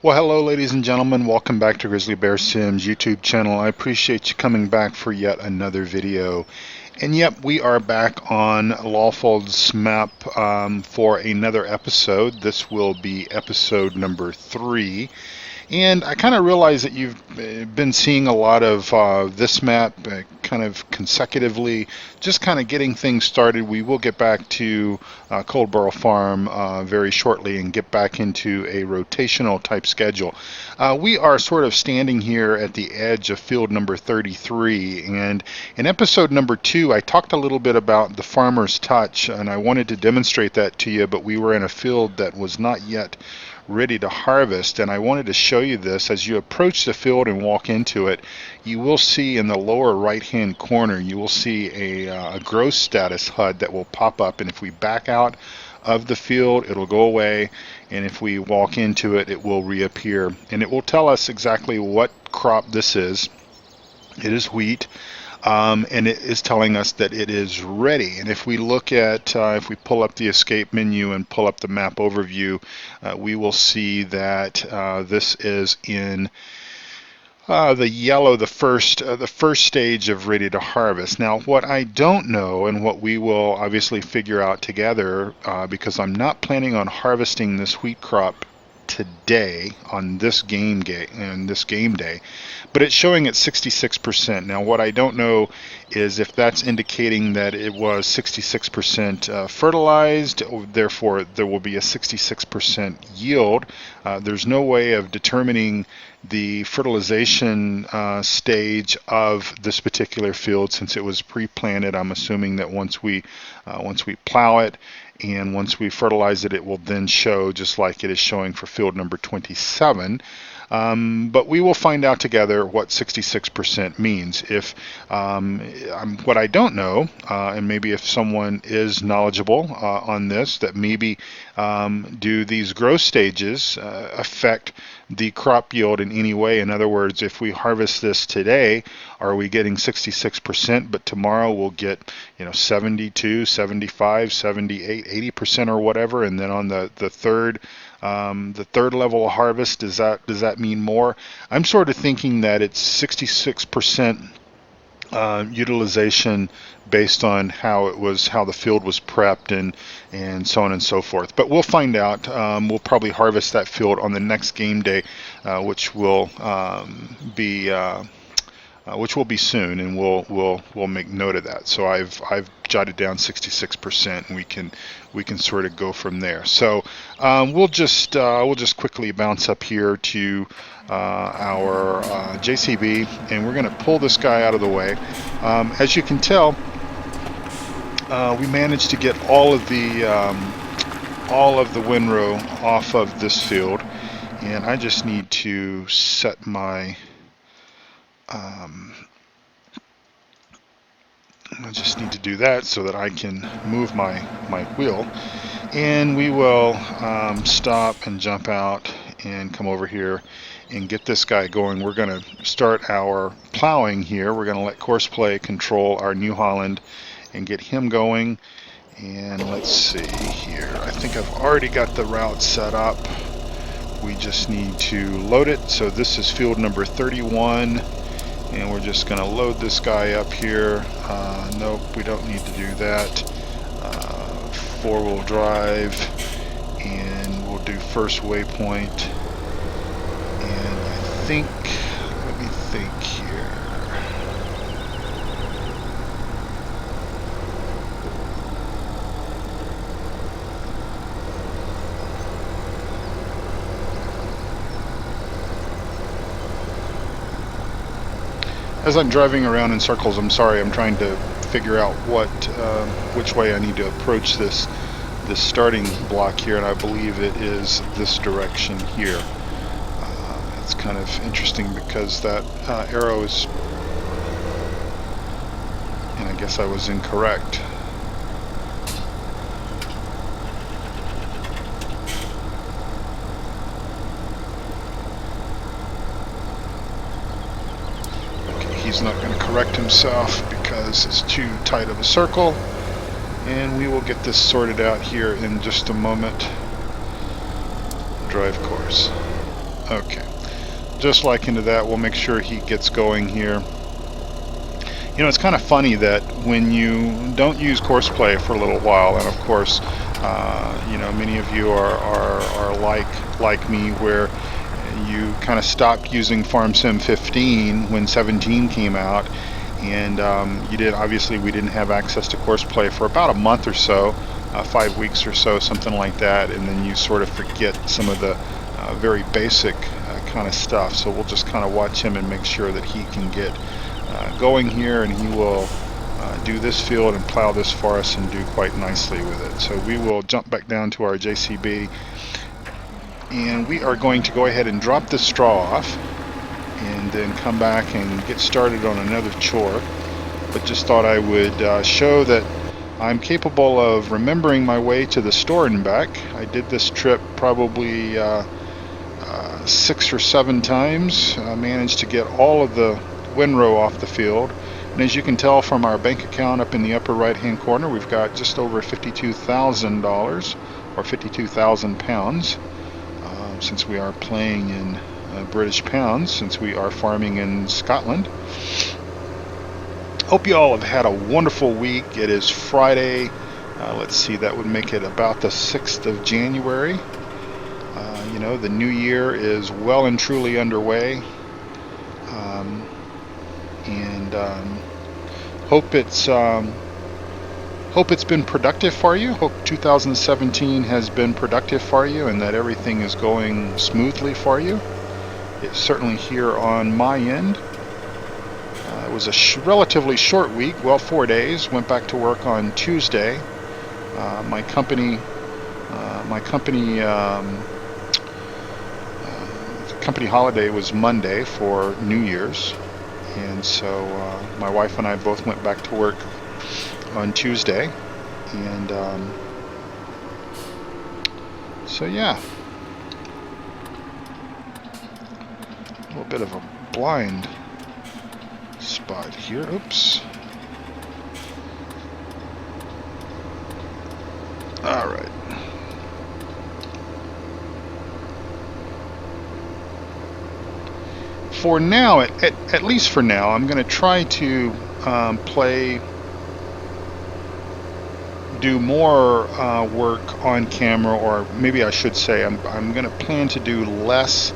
Well, hello ladies and gentlemen, welcome back to Grizzly Bear Sims YouTube channel. I appreciate you coming back for yet another video. And yep, we are back on Lawfolds map for another episode. This will be episode number 3. And I kind of realize that you've been seeing a lot of this map kind of consecutively, just kind of getting things started. We will get back to Coldborough Farm very shortly and get back into a rotational type schedule. We are sort of standing here at the edge of field number 33, and in episode number 2 I talked a little bit about the farmer's touch, and I wanted to demonstrate that to you, but we were in a field that was not yet ready to harvest, and I wanted to show you this. As you approach the field and walk into it, you will see in the lower right hand corner, you will see a grow status HUD that will pop up, and if we back out of the field it'll go away, and if we walk into it, it will reappear, and it will tell us exactly what crop this is. It is wheat. And it is telling us that it is ready. And if we look at, if we pull up the escape menu and pull up the map overview, we will see that this is in the yellow, the first stage of ready to harvest. Now, what I don't know, and what we will obviously figure out together, because I'm not planning on harvesting this wheat crop today on this game day, but it's showing at 66%. Now, what I don't know is if that's indicating that it was 66% fertilized, therefore there will be a 66% yield. There's no way of determining the fertilization stage of this particular field since it was pre-planted. I'm assuming that once we plow it and once we fertilize it, it will then show just like it is showing for field number 27. But we will find out together what 66% means. If what I don't know, and maybe if someone is knowledgeable on this, that maybe do these growth stages affect the crop yield in any way? In other words, if we harvest this today, are we getting 66%, but tomorrow we'll get 72, 75, 78, 80% or whatever, and then on the third level of harvest, does that mean more? I'm sort of thinking that it's 66% utilization based on how the field was prepped and so on and so forth. But we'll find out. We'll probably harvest that field on the next game day, which will be soon, and we'll make note of that. So I've jotted down 66%, and we can sort of go from there. So we'll just quickly bounce up here to our JCB, and we're going to pull this guy out of the way. As you can tell, we managed to get all of the windrow off of this field, and I just need to set my I just need to do that so that I can move my wheel, and we will stop and jump out and come over here and get this guy going. We're going to start our plowing here. We're going to let Courseplay control our New Holland and get him going. And let's see here. I think I've already got the route set up. We just need to load it. So this is field number 31. And we're just going to load this guy up here. Nope, we don't need to do that. Four-wheel drive, and we'll do first waypoint. And I think, let me think here. As I'm driving around in circles, I'm sorry, I'm trying to figure out which way I need to approach this starting block here, and I believe it is this direction here. It's kind of interesting because that arrow is, and I guess I was incorrect. He's not going to correct himself because it's too tight of a circle, and we will get this sorted out here in just a moment. Drive course. Okay, just like into that, we'll make sure he gets going here. You know, it's kind of funny that when you don't use Courseplay for a little while, and of course, you know, many of you are like me, where you kind of stopped using FarmSim 15 when 17 came out, and you did. Obviously, we didn't have access to Courseplay for about a month or so, 5 weeks or so, something like that, and then you sort of forget some of the very basic kind of stuff. So we'll just kind of watch him and make sure that he can get going here, and he will do this field and plow this for us and do quite nicely with it. So we will jump back down to our JCB, and we are going to go ahead and drop this straw off and then come back and get started on another chore. But just thought I would show that I'm capable of remembering my way to the store and back. I did this trip probably 6 or 7 times. I managed to get all of the windrow off the field, and as you can tell from our bank account up in the upper right hand corner, we've got just over $52,000 or 52,000 pounds, since we are playing in British pounds, since we are farming in Scotland. Hope you all have had a wonderful week. It is Friday. Let's see, that would make it about the 6th of January. You know, the new year is well and truly underway. Hope it's been productive for you. Hope 2017 has been productive for you, and that everything is going smoothly for you. It's certainly here on my end. It was a relatively short week. Well, 4 days. Went back to work on Tuesday. My company holiday was Monday for New Year's, and so my wife and I both went back to work on Tuesday, and so yeah, a little bit of a blind spot here. Oops. All right. For now, at least for now, I'm going to try to do more work on camera, or maybe I should say I'm going to plan to do less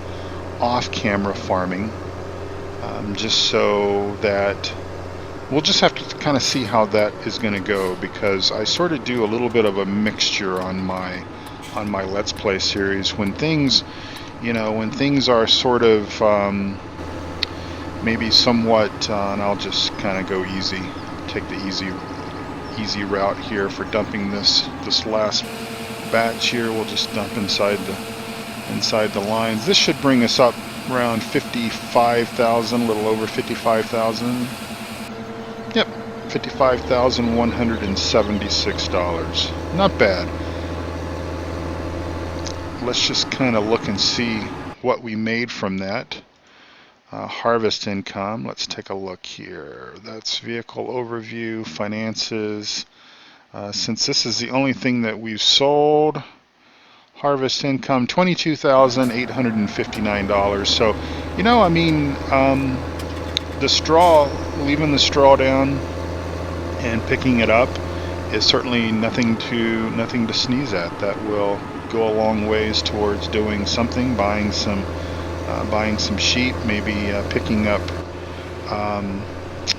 off-camera farming, just so that we'll just have to kind of see how that is going to go, because I sort of do a little bit of a mixture on my Let's Play series. When things, you know, when things are sort of maybe somewhat, and I'll just kind of go easy, take the easy route here for dumping this last batch here. We'll just dump inside the lines. This should bring us up around 55,000, a little over 55,000. Yep, $55,176. Not bad. Let's just kind of look and see what we made from that. Harvest income, let's take a look here. That's vehicle overview, finances. Since this is the only thing that we've sold, harvest income $22,859. So, you know, I mean, the straw, leaving the straw down and picking it up is certainly nothing to sneeze at. That will go a long ways towards doing something, buying some sheep, maybe picking up,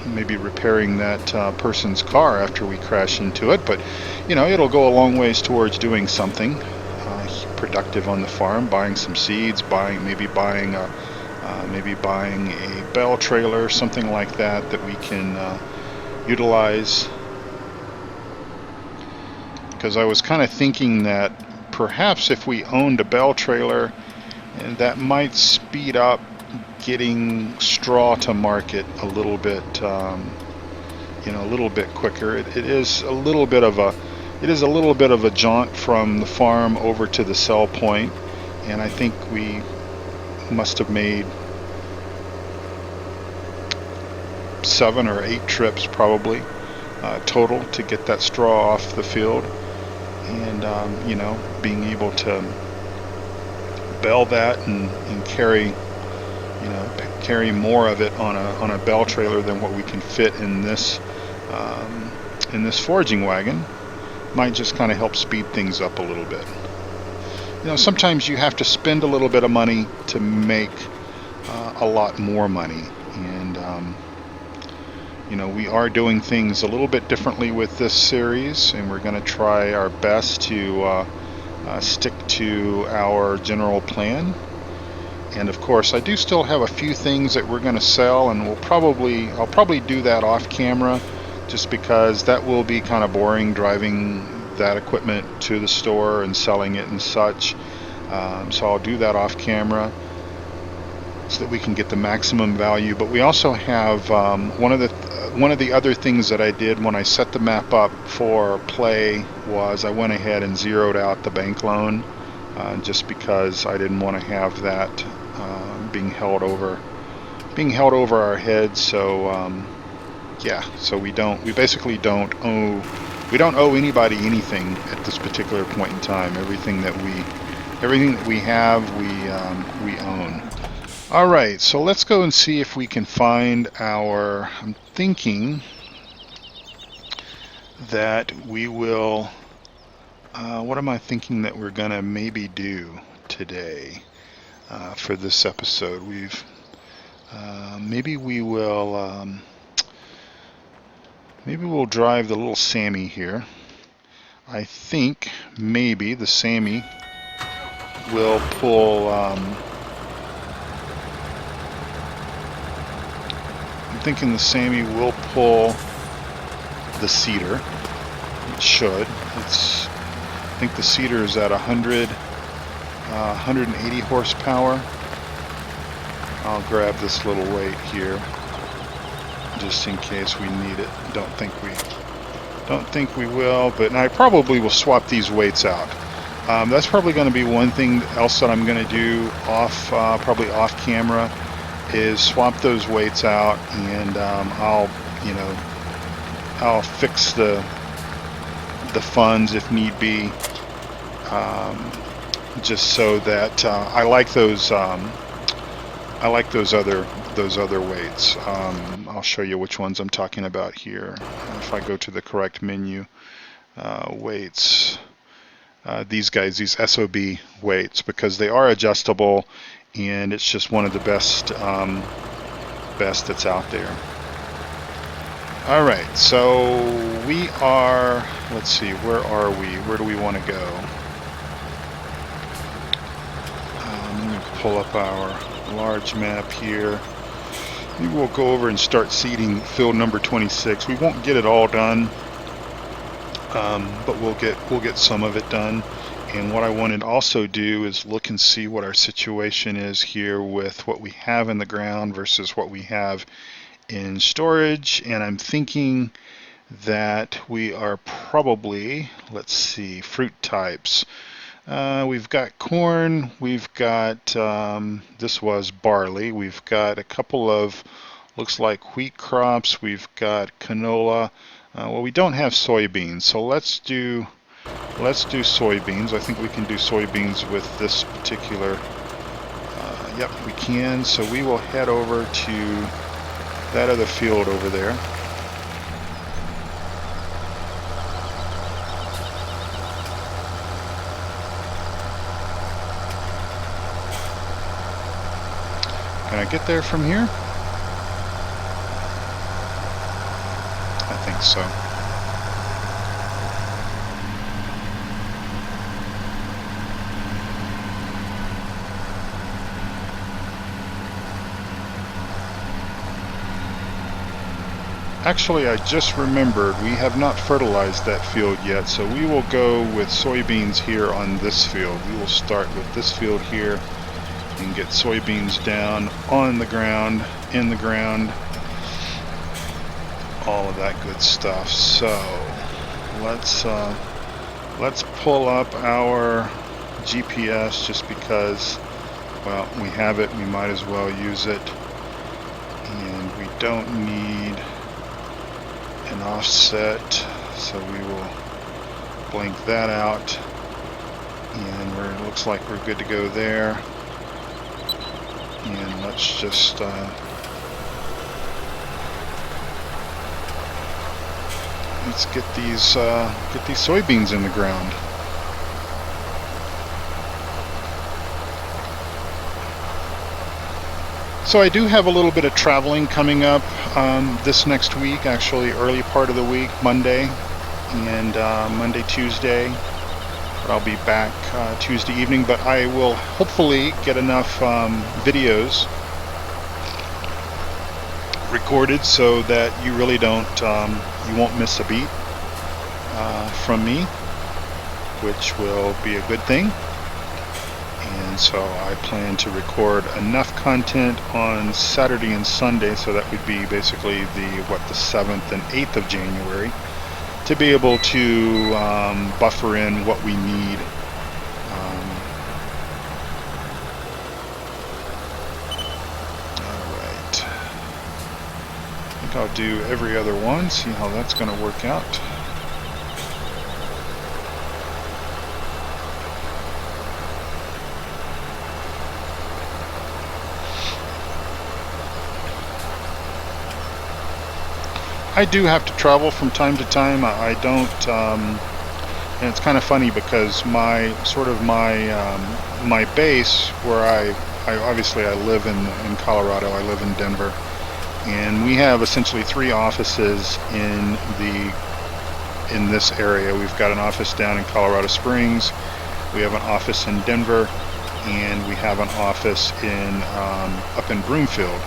maybe repairing that person's car after we crash into it. But you know, it'll go a long ways towards doing something productive on the farm, buying some seeds, maybe buying a bale trailer, something like that we can utilize. Because I was kind of thinking that perhaps if we owned a bale trailer, and that might speed up getting straw to market a little bit, you know, a little bit quicker. It is a little bit of a jaunt from the farm over to the sell point, and I think we must have made 7 or 8 trips probably total to get that straw off the field, and you know, being able to bell that and carry, carry more of it on a bell trailer than what we can fit in this foraging wagon. Might just kind of help speed things up a little bit. Sometimes you have to spend a little bit of money to make a lot more money, and we are doing things a little bit differently with this series, and we're going to try our best to stick to our general plan. And of course, I do still have a few things that we're going to sell, and I'll probably do that off camera, just because that will be kind of boring, driving that equipment to the store and selling it and such. So I'll do that off camera so that we can get the maximum value. But we also have one of the other things that I did when I set the map up for play was I went ahead and zeroed out the bank loan, just because I didn't want to have that being held over our heads. So yeah, so we basically don't owe anybody anything at this particular point in time. Everything that we have, we own. All right, so let's go and see if we can find I'm thinking that we will, what am I thinking that we're gonna maybe do today for this episode? Maybe we'll drive the little Sammy here. I think maybe the Sammy will pull, I'm thinking the Sammy will pull the Cedar. It should. I think the Cedar is at 180 horsepower. I'll grab this little weight here, just in case we need it. Don't think we will, but I probably will swap these weights out. That's probably going to be one thing else that I'm going to do probably off camera, is swap those weights out, and I'll fix the funds if need be, just so that I like those other weights. I'll show you which ones I'm talking about here. If I go to the correct menu, weights, these guys, these SOB weights, because they are adjustable, and it's just one of the best that's out there. All right, so we are, let's see, where are we? Where do we want to go? I'm going to pull up our large map here. Maybe we'll go over and start seeding field number 26. We won't get it all done, but we'll get some of it done. And what I wanted to also do is look and see what our situation is here with what we have in the ground versus what we have in storage. And I'm thinking that we are probably, let's see, fruit types. We've got corn, we've got, this was barley, we've got a couple of, looks like wheat crops, we've got canola. Well, we don't have soybeans, so let's do soybeans. I think we can do soybeans with this particular, yep, we can. So we will head over to that other field over there. Can I get there from here? I think so. Actually, I just remembered we have not fertilized that field yet, so we will go with soybeans here on this field. We will start with this field here and get soybeans down on the ground, in the ground, all of that good stuff. So let's pull up our GPS, just because, well, we have it, we might as well use it, and we don't need an offset, so we will blank that out. And looks like we're good to go there. And let's just let's get these soybeans in the ground. So I do have a little bit of traveling coming up this next week, actually early part of the week, Monday and Monday, Tuesday. But I'll be back Tuesday evening, but I will hopefully get enough videos recorded so that you really don't, you won't miss a beat from me, which will be a good thing. And so I plan to record enough content on Saturday and Sunday, so that would be basically the 7th and 8th of January, to be able to buffer in what we need. Alright. I think I'll do every other one, see how that's going to work out. I do have to travel from time to time. I don't, and it's kind of funny because my base, where I obviously I live in Colorado. I live in Denver, and we have essentially 3 offices in this area. We've got an office down in Colorado Springs, we have an office in Denver, and we have an office in up in Broomfield.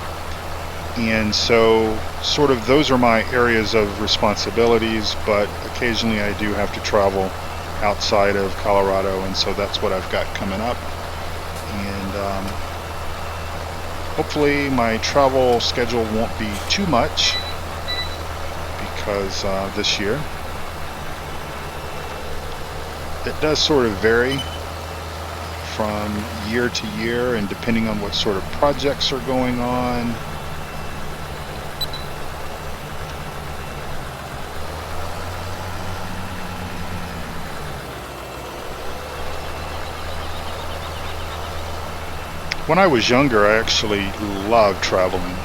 And so sort of those are my areas of responsibilities, but occasionally I do have to travel outside of Colorado, and so that's what I've got coming up. And hopefully my travel schedule won't be too much, because this year it does sort of vary from year to year, and depending on what sort of projects are going on. When I was younger, I actually loved traveling,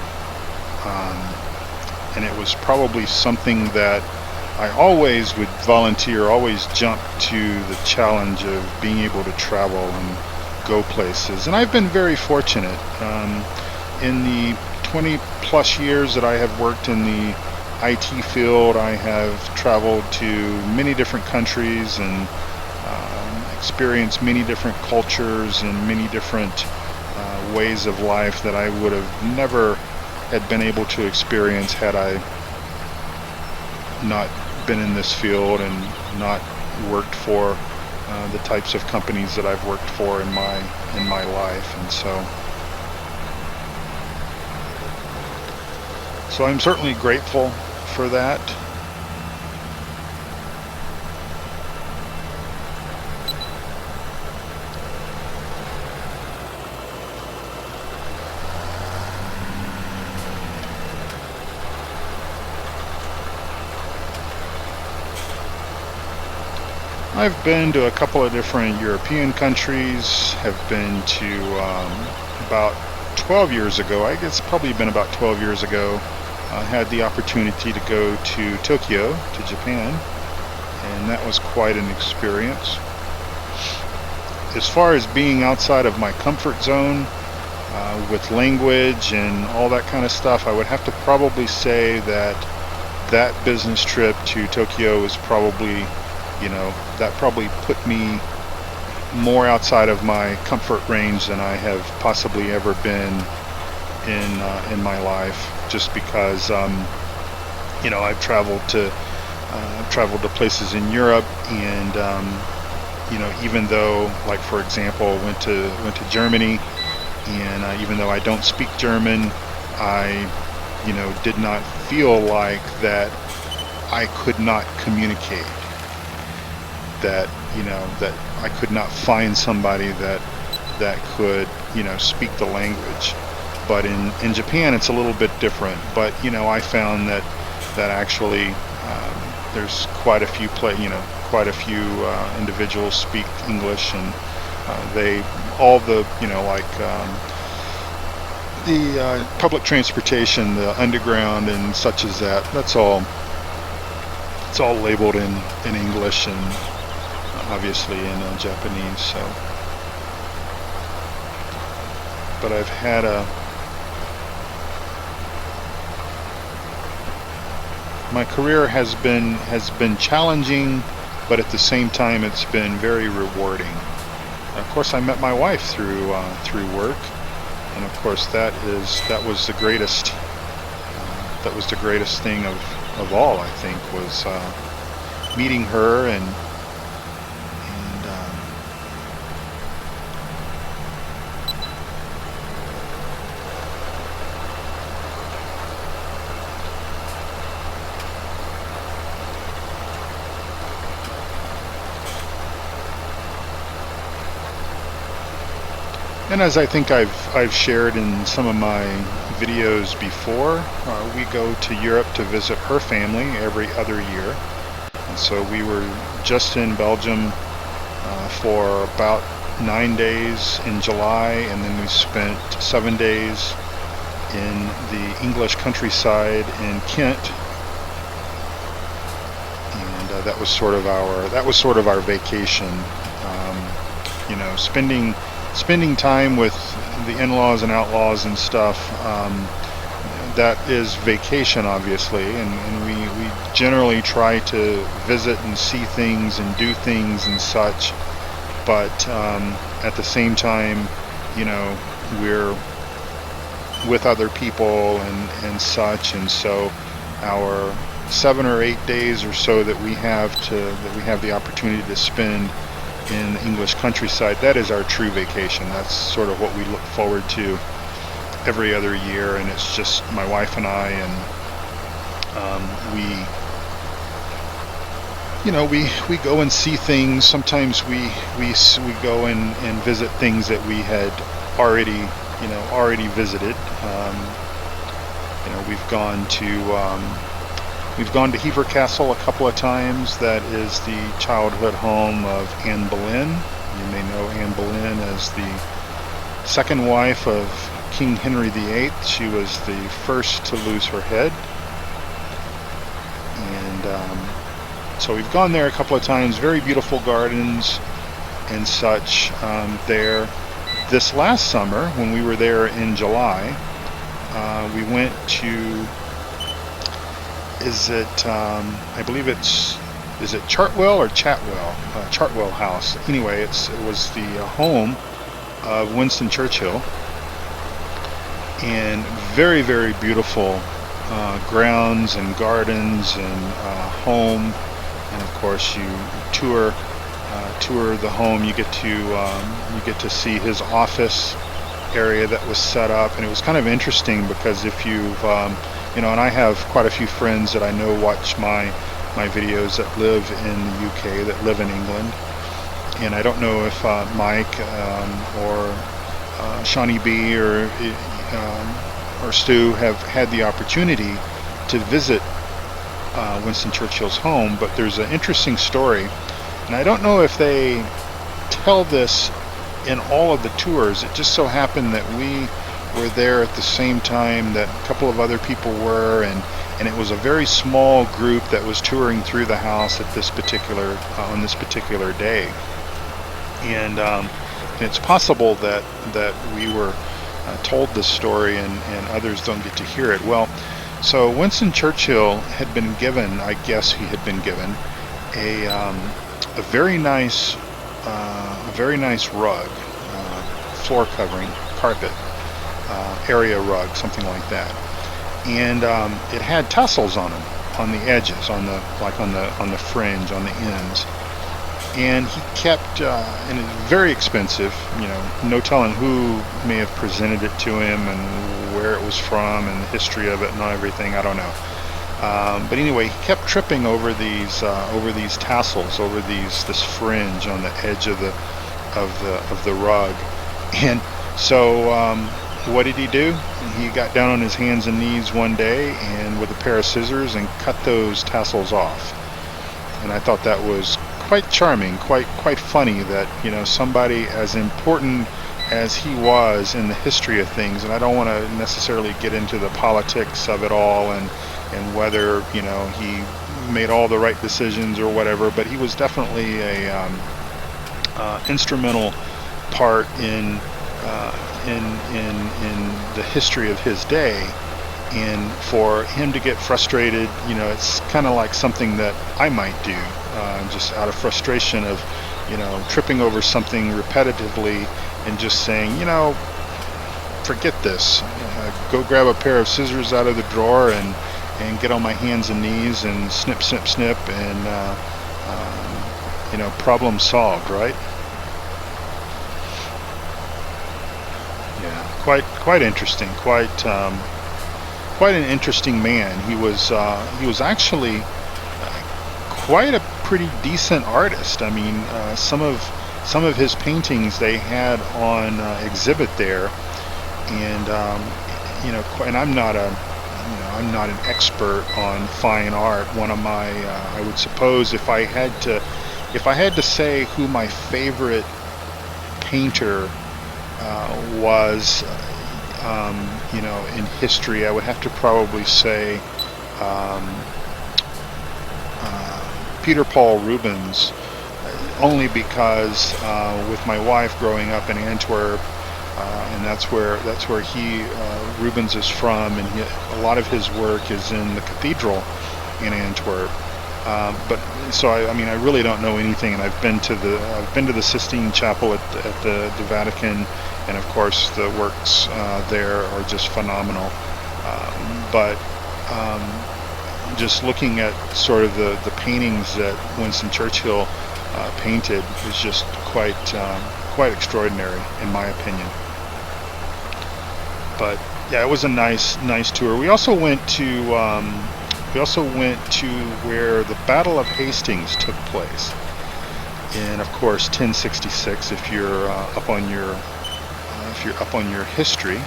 and it was probably something that I always would volunteer, always jump to the challenge of being able to travel and go places. And I've been very fortunate. In the 20 plus years that I have worked in the IT field, I have traveled to many different countries and experienced many different cultures and many different ways of life that I would have never had been able to experience had I not been in this field and not worked for the types of companies that I've worked for in my life. And so I'm certainly grateful for that. I've been to a couple of different European countries, have been to about 12 years ago, I guess it's probably been about 12 years ago, I had the opportunity to go to Tokyo, to Japan, and that was quite an experience. As far as being outside of my comfort zone with language and all that kind of stuff, I would have to probably say that business trip to Tokyo is probably, that probably put me more outside of my comfort range than I have possibly ever been in my life, just because I've traveled to places in Europe, and even though, like, for example, went to Germany, and even though I don't speak German, I did not feel like that I could not communicate, that that I could not find somebody that could speak the language. But in Japan it's a little bit different. But I found that actually there's quite a quite a few individuals speak English, and they all the the public transportation, the underground and such as that. That's all. It's all labeled in English and obviously in Japanese. So, but I've had my career has been challenging, but at the same time it's been very rewarding. Of course, I met my wife through work, and of course that was the greatest thing of all, I think, was meeting her and and as I think I've shared in some of my videos before, we go to Europe to visit her family every other year. And so we were just in Belgium for about 9 days in July, and then we spent 7 days in the English countryside in Kent. And that was sort of our vacation. Spending time with the in-laws and outlaws and stuff, that is vacation, obviously, and we generally try to visit and see things and do things and such, but at the same time, we're with other people and such, and so our 7 or 8 days or so that we have the opportunity to spend in the English countryside, that is our true vacation. That's sort of what we look forward to every other year, and it's just my wife and I, and we go and see things. Sometimes we go and visit things that we had already visited. We've gone to Hever Castle a couple of times. That is the childhood home of Anne Boleyn. You may know Anne Boleyn as the second wife of King Henry VIII. She was the first to lose her head. And so we've gone there a couple of times. Very beautiful gardens and such there. This last summer, when we were there in July, we went to, is it Chartwell or Chatwell? Chartwell House. Anyway, it was the home of Winston Churchill, and very, very beautiful grounds and gardens and home. And of course, you tour the home. You get to see his office area that was set up, and it was kind of interesting because if you've and I have quite a few friends that I know watch my videos that live in the UK, that live in England, and I don't know if Mike or Shawnee B or Stu have had the opportunity to visit Winston Churchill's home, but there's an interesting story, and I don't know if they tell this in all of the tours. It just so happened that we were there at the same time that a couple of other people were, and it was a very small group that was touring through the house at this particular on this particular day, and it's possible that we were told this story and others don't get to hear it. Well, so Winston Churchill had been given, I guess he had been given a very nice rug, floor covering, carpet, area rug, something like that, and it had tassels on them, on the edges, on the fringe, on the ends, and he kept and it's very expensive, no telling who may have presented it to him and where it was from and the history of it and everything, I don't know, but anyway, he kept tripping over these tassels, over this fringe on the edge of the rug. And so what did he do? He got down on his hands and knees one day and with a pair of scissors and cut those tassels off. And I thought that was quite charming, quite funny that, you know, somebody as important as he was in the history of things, and I don't want to necessarily get into the politics of it all and whether, you know, he made all the right decisions or whatever, but he was definitely a instrumental part in the history of his day. And for him to get frustrated, you know, it's kind of like something that I might do, just out of frustration of, you know, tripping over something repetitively and just saying, you know, forget this. Go grab a pair of scissors out of the drawer and get on my hands and knees and snip, snip, snip, and you know, problem solved, right? Yeah, quite interesting. Quite an interesting man. He was actually quite a pretty decent artist. I mean, some of his paintings they had on exhibit there, and you know, and I'm not an expert on fine art. One of my I would suppose if I had to say who my favorite painter was, you know, in history, I would have to probably say Peter Paul Rubens, only because with my wife growing up in Antwerp, and that's where Rubens is from, and a lot of his work is in the cathedral in Antwerp. But so I mean, I really don't know anything, and I've been to the Sistine Chapel at the Vatican, and of course the works there are just phenomenal. But just looking at sort of the paintings that Winston Churchill painted is just quite extraordinary in my opinion. But yeah, it was a nice tour. We also went to where the Battle of Hastings took place, and of course 1066 if you're up on your history.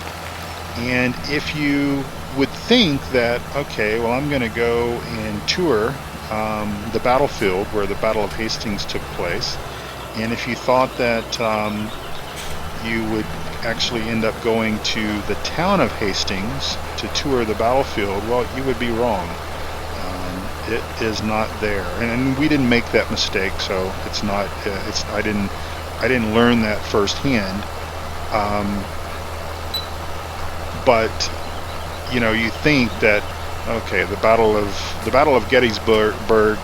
And if you would think that, okay, well, I'm going to go and tour the battlefield where the Battle of Hastings took place, and if you thought that you would actually end up going to the town of Hastings to tour the battlefield, well, you would be wrong. It is not there, and we didn't make that mistake, so it's not. I didn't learn that firsthand. But you know, you think that, okay, the Battle of Gettysburg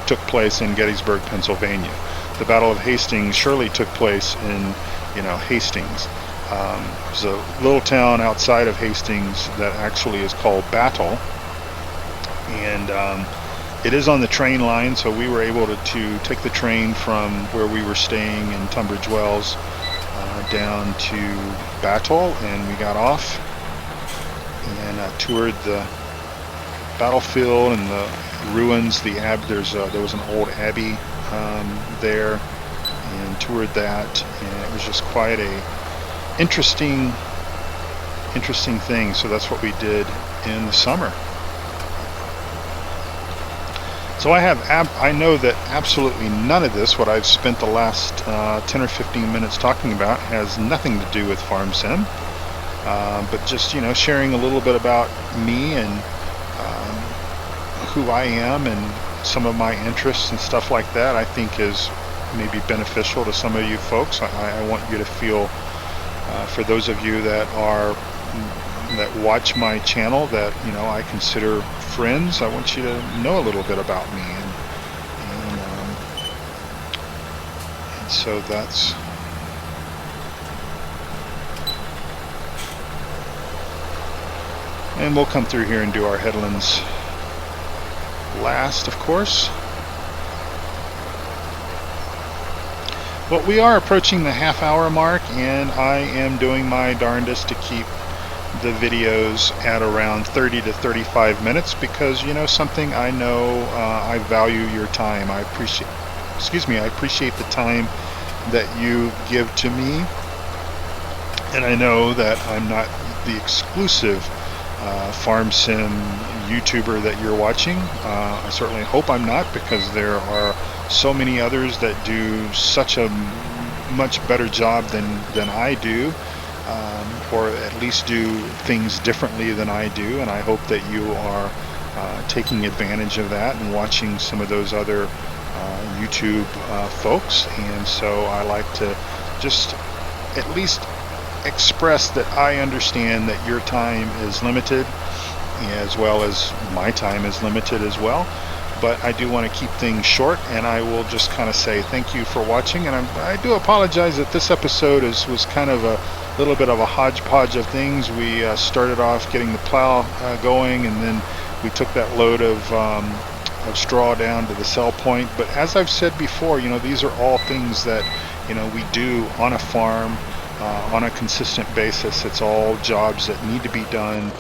took place in Gettysburg, Pennsylvania. The Battle of Hastings surely took place in, you know, Hastings. There's a little town outside of Hastings that actually is called Battle, and it is on the train line, so we were able to take the train from where we were staying in Tunbridge Wells down to Battle, and we got off and toured the battlefield and the ruins. There was an old abbey there, and toured that, and it was just quite a interesting thing. So that's what we did in the summer. So I know that absolutely none of this, what I've spent the last 10 or 15 minutes talking about, has nothing to do with Farm Sim, but just, you know, sharing a little bit about me and who I am and some of my interests and stuff like that, I think is maybe beneficial to some of you folks. I want you to feel, for those of you that watch my channel, that, you know, I consider friends, I want you to know a little bit about me, and so that's and we'll come through here and do our headlands last, of course. But we are approaching the half-hour mark, and I am doing my darndest to keep the videos at around 30 to 35 minutes, because, you know something, I know I value your time. I appreciate the time that you give to me, and I know that I'm not the exclusive farm sim YouTuber that you're watching. I certainly hope I'm not, because there are so many others that do such a much better job than I do, or at least do things differently than I do, and I hope that you are taking advantage of that and watching some of those other YouTube folks. And so I like to just at least express that I understand that your time is limited, as well as my time is limited as well, but I do want to keep things short, and I will just kind of say thank you for watching. And I do apologize that this episode was kind of a little bit of a hodgepodge of things. We started off getting the plow going, and then we took that load of straw down to the sell point. But as I've said before, these are all things that we do on a farm on a consistent basis. It's all jobs that need to be done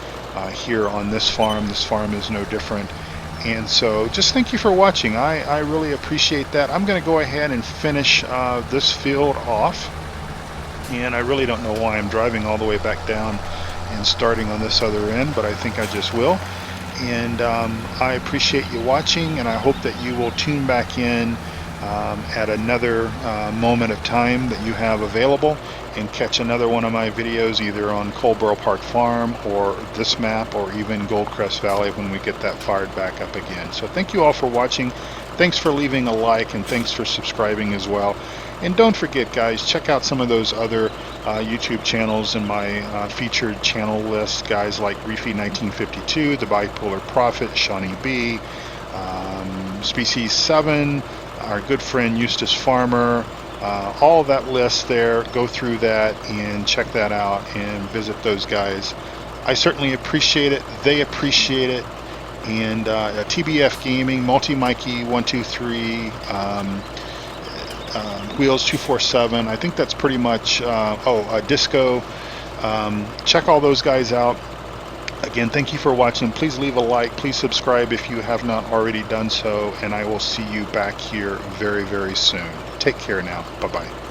here on this farm. This farm is no different. And so just thank you for watching. I really appreciate that. I'm going to go ahead and finish this field off, and I really don't know why I'm driving all the way back down and starting on this other end, but I think I just will. And I appreciate you watching, and I hope that you will tune back in at another moment of time that you have available, and catch another one of my videos either on Coleboro Park Farm or this map, or even Goldcrest Valley when we get that fired back up again. So thank you all for watching. Thanks for leaving a like, and thanks for subscribing as well. And don't forget, guys, check out some of those other YouTube channels in my featured channel list. Guys like Reefy1952, The Bipolar Prophet, Shawnee B, Species7, our good friend Eustace Pharmer, all of that list there. Go through that and check that out and visit those guys. I certainly appreciate it. They appreciate it. And TBF Gaming, Multi-Mikey 123, Wheels247. I think that's pretty much, Disco. Check all those guys out. Again, thank you for watching. Please leave a like. Please subscribe if you have not already done so. And I will see you back here very, very soon. Take care now. Bye-bye.